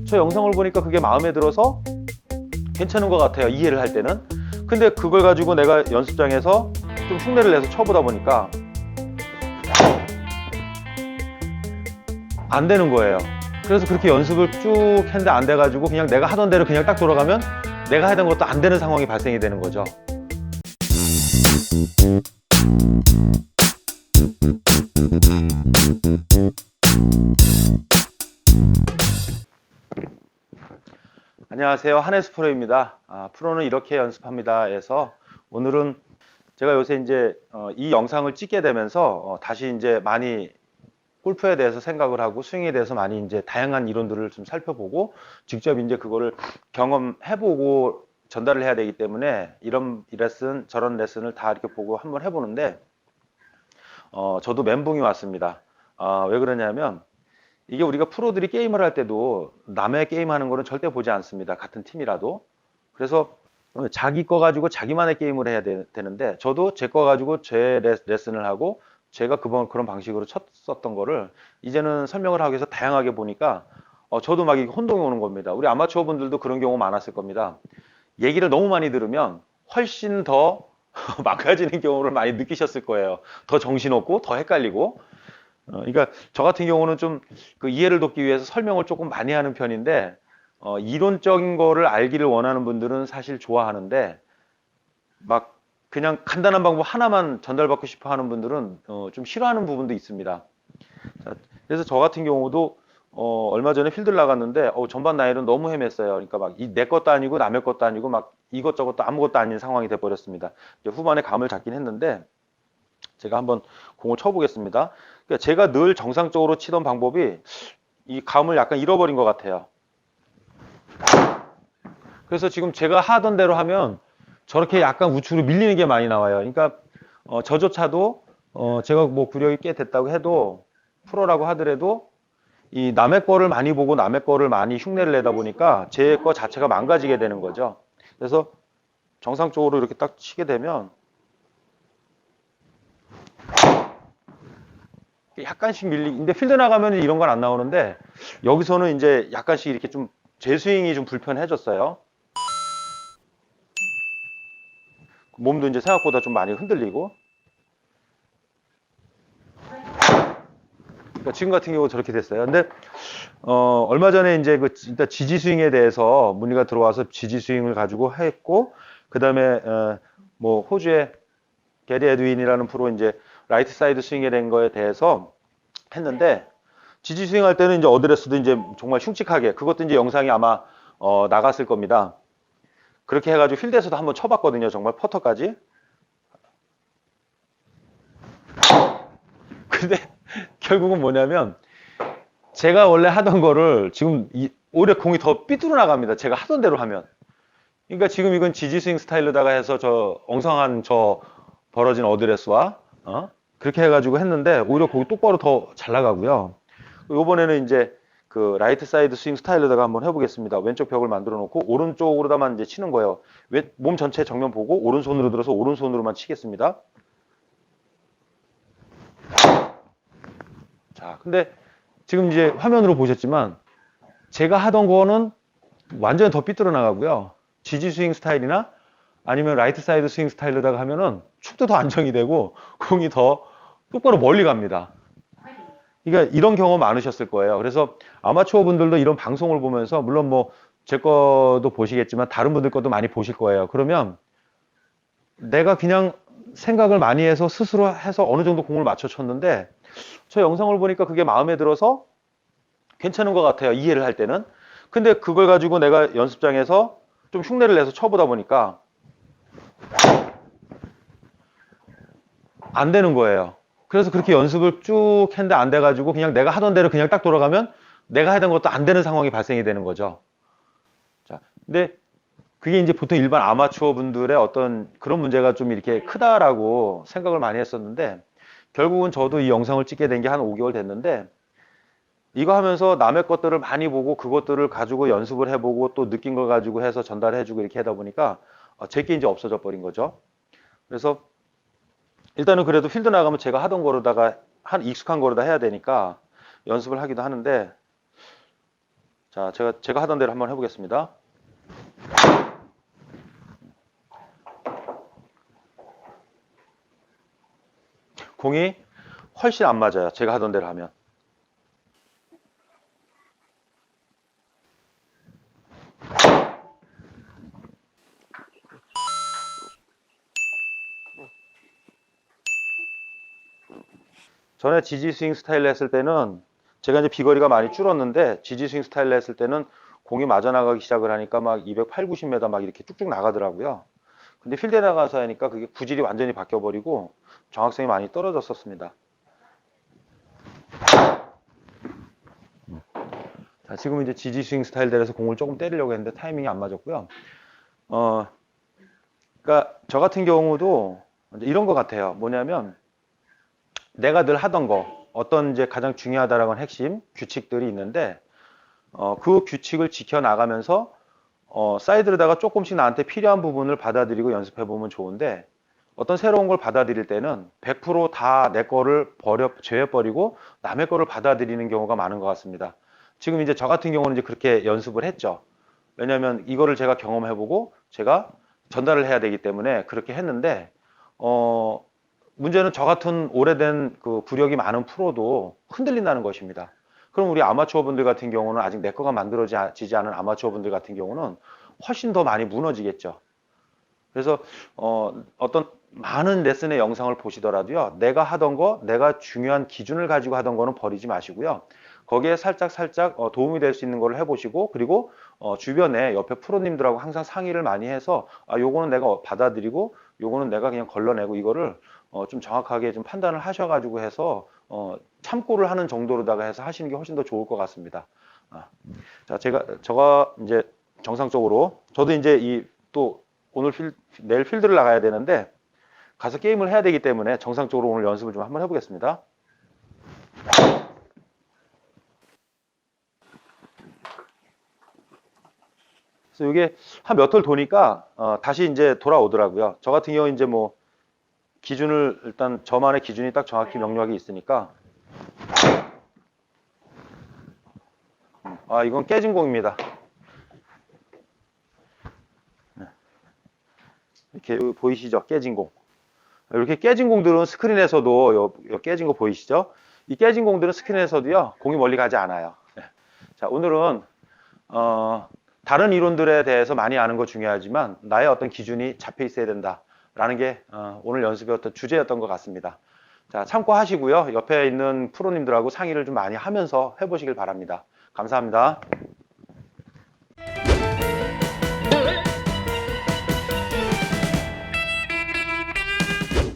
저 영상을 보니까 그게 마음에 들어서 괜찮은 것 같아요, 이해를 할 때는. 근데 그걸 가지고 내가 연습장에서 좀 흉내를 내서 쳐보다 보니까 안 되는 거예요. 그래서 그렇게 연습을 쭉 했는데 안 돼가지고 그냥 내가 하던 대로 그냥 딱 돌아가면 내가 하던 것도 안 되는 상황이 발생이 되는 거죠. 안녕하세요, 한혜수 프로입니다. 프로는 이렇게 연습합니다 해서 오늘은 제가 요새 이제 이 영상을 찍게 되면서 다시 이제 많이 골프에 대해서 생각을 하고 스윙에 대해서 많이 이제 다양한 이론들을 좀 살펴보고 직접 이제 그거를 경험해보고 전달을 해야 되기 때문에 이런 레슨 저런 레슨을 다 이렇게 보고 한번 해보는데 저도 멘붕이 왔습니다. 왜 그러냐면 이게 우리가 프로들이 게임을 할 때도 남의 게임하는 거는 절대 보지 않습니다. 같은 팀이라도. 그래서 자기 거 가지고 자기만의 게임을 해야 되는데 저도 제 거 가지고 제 레슨을 하고 제가 그런 방식으로 쳤었던 거를 이제는 설명을 하기 위해서 다양하게 보니까 저도 막 혼동이 오는 겁니다. 우리 아마추어 분들도 그런 경우 많았을 겁니다. 얘기를 너무 많이 들으면 훨씬 더 망가지는 경우를 많이 느끼셨을 거예요. 더 정신없고 더 헷갈리고. 그러니까 저 같은 경우는 좀 그 이해를 돕기 위해서 설명을 조금 많이 하는 편인데 이론적인 거를 알기를 원하는 분들은 사실 좋아하는데 막 그냥 간단한 방법 하나만 전달받고 싶어 하는 분들은 좀 싫어하는 부분도 있습니다. 자, 그래서 저 같은 경우도 얼마 전에 필드를 나갔는데 전반 나이는 너무 헤맸어요. 그러니까 막 내 것도 아니고 남의 것도 아니고 막 이것저것도 아무것도 아닌 상황이 돼 버렸습니다. 후반에 감을 잡긴 했는데 제가 한번 공을 쳐보겠습니다. 그러니까 제가 늘 정상적으로 치던 방법이 이 감을 약간 잃어버린 것 같아요. 그래서 지금 제가 하던 대로 하면 저렇게 약간 우측으로 밀리는 게 많이 나와요. 그러니까 저조차도 제가 뭐 구력이 꽤 됐다고 해도 프로라고 하더라도 이 남의 거를 많이 보고 남의 거를 많이 흉내를 내다 보니까 제 거 자체가 망가지게 되는 거죠. 그래서 정상적으로 이렇게 딱 치게 되면 약간씩 근데 필드 나가면 이런 건 안 나오는데 여기서는 이제 약간씩 이렇게 좀 제 스윙이 좀 불편해졌어요. 몸도 이제 생각보다 좀 많이 흔들리고. 그러니까 지금 같은 경우 저렇게 됐어요. 근데 얼마 전에 이제 일단 지지 스윙에 대해서 문의가 들어와서 지지 스윙을 가지고 했고, 그 다음에 뭐 호주의 게리 에드윈이라는 프로 이제 라이트 사이드 스윙에 된 거에 대해서 했는데 지지 스윙 할 때는 이제 어드레스도 이제 정말 흉측하게 그것도 이제 영상이 아마 나갔을 겁니다. 그렇게 해가지고 필드에서도 한번 쳐봤거든요. 정말 퍼터까지. 근데 결국은 뭐냐면 제가 원래 하던 거를 지금 오히려 공이 더 삐뚤어 나갑니다. 제가 하던 대로 하면. 그러니까 지금 이건 지지 스윙 스타일로다가 해서 저 엉성한 저 벌어진 어드레스와 그렇게 해가지고 했는데 오히려 공이 똑바로 더 잘 나가고요. 이번에는 이제 그 라이트 사이드 스윙 스타일로다가 한번 해보겠습니다. 왼쪽 벽을 만들어 놓고 오른쪽으로다만 이제 치는 거예요. 몸 전체 정면 보고 오른손으로 들어서 오른손으로만 치겠습니다. 자, 근데 지금 이제 화면으로 보셨지만 제가 하던 거는 완전히 더 삐뚤어 나가고요. 지지 스윙 스타일이나 아니면 라이트 사이드 스윙 스타일로다가 하면은 축도 더 안정이 되고 공이 더 똑바로 멀리 갑니다. 그러니까 이런 경험 많으셨을 거예요. 그래서 아마추어 분들도 이런 방송을 보면서 물론 뭐 제 것도 보시겠지만 다른 분들 것도 많이 보실 거예요. 그러면 내가 그냥 생각을 많이 해서 스스로 해서 어느 정도 공을 맞춰 쳤는데 저 영상을 보니까 그게 마음에 들어서 괜찮은 것 같아요, 이해를 할 때는. 근데 그걸 가지고 내가 연습장에서 좀 흉내를 내서 쳐보다 보니까 안 되는 거예요. 그래서 그렇게 연습을 쭉 했는데 안 돼가지고 그냥 내가 하던 대로 그냥 딱 돌아가면 내가 하던 것도 안 되는 상황이 발생이 되는 거죠. 자, 근데 그게 이제 보통 일반 아마추어 분들의 어떤 그런 문제가 좀 이렇게 크다라고 생각을 많이 했었는데 결국은 저도 이 영상을 찍게 된 게 한 5개월 됐는데 이거 하면서 남의 것들을 많이 보고 그것들을 가지고 연습을 해보고 또 느낀 걸 가지고 해서 전달해주고 이렇게 하다 보니까 제게 이제 없어져 버린 거죠. 그래서 일단은 그래도 필드 나가면 제가 하던 거로다가 익숙한 거로다 해야 되니까 연습을 하기도 하는데 자, 제가 하던 대로 한번 해보겠습니다. 공이 훨씬 안 맞아요. 제가 하던 대로 하면. 전에 지지 스윙 스타일로 했을 때는 제가 이제 비거리가 많이 줄었는데 지지 스윙 스타일로 했을 때는 공이 맞아 나가기 시작을 하니까 막 280, 90m 막 이렇게 쭉쭉 나가더라고요. 근데 필드에 나가서 하니까 그게 구질이 완전히 바뀌어 버리고 정확성이 많이 떨어졌었습니다. 자, 지금 이제 지지 스윙 스타일대로해서 공을 조금 때리려고 했는데 타이밍이 안 맞았고요. 그러니까 저 같은 경우도 이런 것 같아요. 뭐냐면 내가 늘 하던 거, 어떤 이제 가장 중요하다라고 하는 핵심 규칙들이 있는데 그 규칙을 지켜나가면서 사이드로다가 조금씩 나한테 필요한 부분을 받아들이고 연습해 보면 좋은데 어떤 새로운 걸 받아들일 때는 100%다 내 거를 제외버리고 남의 거를 받아들이는 경우가 많은 것 같습니다. 지금 이제 저 같은 경우는 이제 그렇게 연습을 했죠. 왜냐하면 이거를 제가 경험해보고 제가 전달을 해야 되기 때문에 그렇게 했는데 문제는 저 같은 오래된 그 구력이 많은 프로도 흔들린다는 것입니다. 그럼 우리 아마추어 분들 같은 경우는 아직 내 거가 만들어지지 않은 아마추어 분들 같은 경우는 훨씬 더 많이 무너지겠죠. 그래서 어떤 많은 레슨의 영상을 보시더라도요, 내가 하던 거, 내가 중요한 기준을 가지고 하던 거는 버리지 마시고요. 거기에 살짝 도움이 될 수 있는 걸 해보시고, 그리고 주변에 옆에 프로님들하고 항상 상의를 많이 해서 요거는 내가 받아들이고 요거는 내가 그냥 걸러내고 이거를 좀 정확하게 좀 판단을 하셔가지고 해서 참고를 하는 정도로다가 해서 하시는 게 훨씬 더 좋을 것 같습니다. 자, 제가 이제 정상적으로 저도 이제 또 내일 필드를 나가야 되는데 가서 게임을 해야 되기 때문에 정상적으로 오늘 연습을 좀 한번 해보겠습니다. 그래서 이게 한 몇 홀 도니까 다시 이제 돌아오더라고요. 저 같은 경우 이제 뭐 기준을 일단 저만의 기준이 딱 정확히 명료하게 있으니까 이건 깨진 공입니다. 이렇게 보이시죠? 깨진 공. 이렇게 깨진 공들은 스크린에서도 요 깨진 거 보이시죠? 이 깨진 공들은 스크린에서도요 공이 멀리 가지 않아요. 자, 오늘은 다른 이론들에 대해서 많이 아는 거 중요하지만 나의 어떤 기준이 잡혀 있어야 된다라는 게 오늘 연습의 어떤 주제였던 것 같습니다. 자, 참고하시고요. 옆에 있는 프로님들하고 상의를 좀 많이 하면서 해보시길 바랍니다. 감사합니다.